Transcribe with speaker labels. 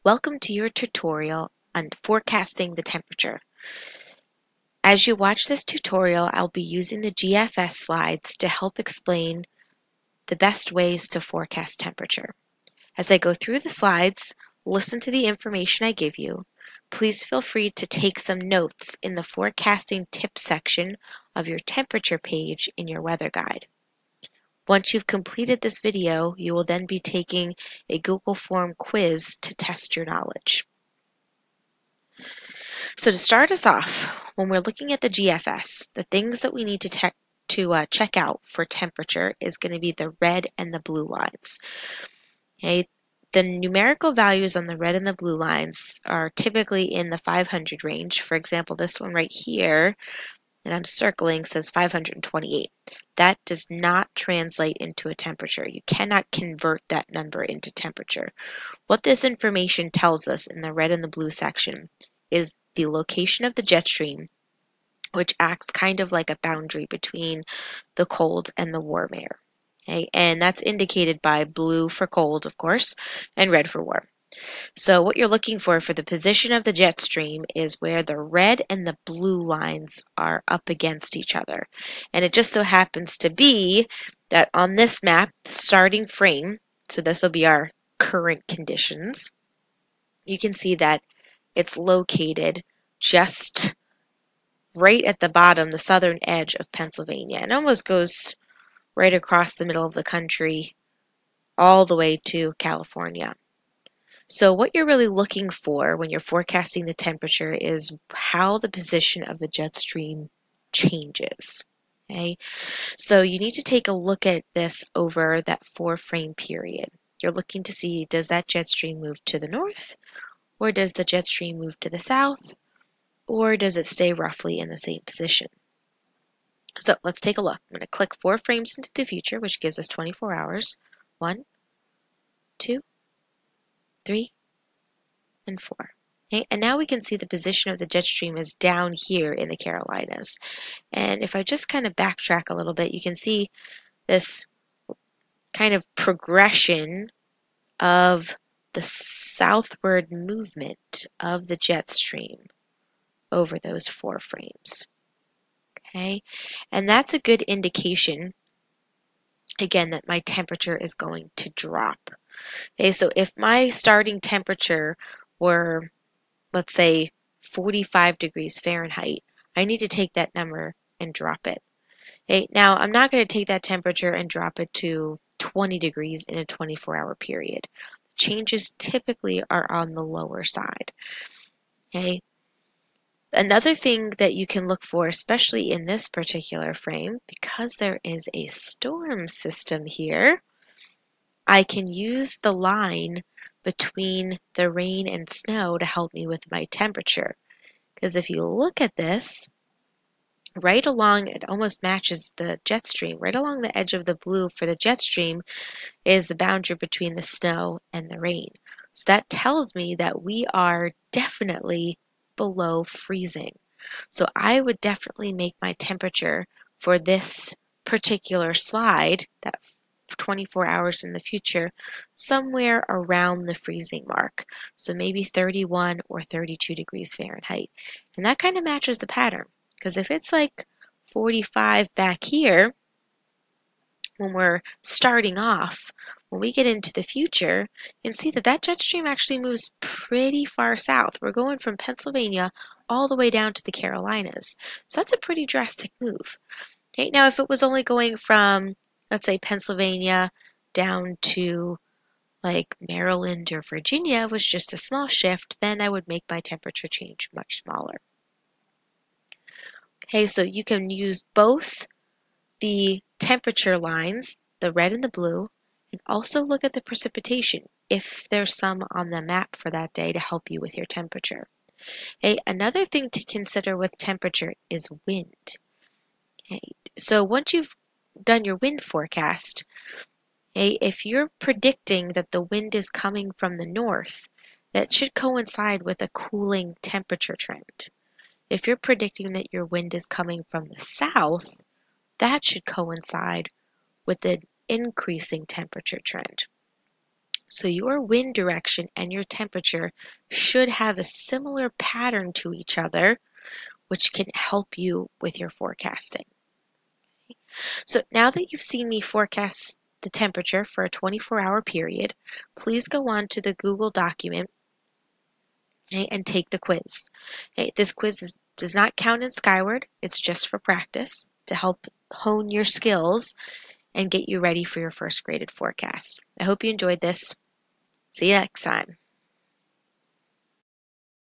Speaker 1: Welcome to your tutorial on forecasting the temperature. As you watch this tutorial, I'll be using the GFS slides to help explain the best ways to forecast temperature. As I go through the slides, listen to the information I give you. Please feel free to take some notes in the forecasting tips section of your temperature page in your weather guide. Once you've completed this video, you will then be taking a Google Form quiz to test your knowledge. So to start us off, when we're looking at the GFS, the things that we need to check out for temperature is going to be the red and the blue lines. Okay, the numerical values on the red and the blue lines are typically in the 500 range. For example, this one right here that I'm circling says 528. That does not translate into a temperature. You cannot convert that number into temperature. What this information tells us in the red and the blue section is the location of the jet stream, which acts kind of like a boundary between the cold and the warm air. Okay? And that's indicated by blue for cold, of course, and red for warm. So what you're looking for the position of the jet stream is where the red and the blue lines are up against each other. And it just so happens to be that on this map, the starting frame, so this will be our current conditions, you can see that it's located just right at the bottom, the southern edge of Pennsylvania. It almost goes right across the middle of the country all the way to California. So what you're really looking for when you're forecasting the temperature is how the position of the jet stream changes. Okay? So you need to take a look at this over that 4-frame period. You're looking to see, does that jet stream move to the north, or does the jet stream move to the south, or does it stay roughly in the same position? So let's take a look. I'm going to click 4 frames into the future, which gives us 24 hours. 1, 2, 3, and 4. Okay, and now we can see the position of the jet stream is down here in the Carolinas. And if I just kind of backtrack a little bit, you can see this kind of progression of the southward movement of the jet stream over those 4 frames. Okay, and that's a good indication, again, that my temperature is going to drop. Okay, so if my starting temperature were, let's say, 45 degrees Fahrenheit, I need to take that number and drop it. Okay, now I'm not going to take that temperature and drop it to 20 degrees in a 24-hour period. Changes typically are on the lower side. Okay, another thing that you can look for, especially in this particular frame, because there is a storm system here, I can use the line between the rain and snow to help me with my temperature. Because if you look at this, right along, it almost matches the jet stream. Right along the edge of the blue for the jet stream is the boundary between the snow and the rain. So that tells me that we are definitely below freezing. So I would definitely make my temperature for this particular slide, that 24 hours in the future, somewhere around the freezing mark. So maybe 31 or 32 degrees Fahrenheit. And that kind of matches the pattern. Because if it's like 45 back here, when we're starting off, when we get into the future, you can see that that jet stream actually moves pretty far south. We're going from Pennsylvania all the way down to the Carolinas. So that's a pretty drastic move. Okay, now if it was only going from, let's say, Pennsylvania down to like Maryland or Virginia, was just a small shift, then I would make my temperature change much smaller. Okay, so you can use both the temperature lines, the red and the blue, and also look at the precipitation if there's some on the map for that day to help you with your temperature. Okay, another thing to consider with temperature is wind. Okay, so once you've done your wind forecast, okay, if you're predicting that the wind is coming from the north, that should coincide with a cooling temperature trend. If you're predicting that your wind is coming from the south, that should coincide with an increasing temperature trend. So your wind direction and your temperature should have a similar pattern to each other, which can help you with your forecasting. So now that you've seen me forecast the temperature for a 24-hour period, please go on to the Google document, okay, and take the quiz. Okay, this does not count in Skyward. It's just for practice to help hone your skills and get you ready for your first graded forecast. I hope you enjoyed this. See you next time.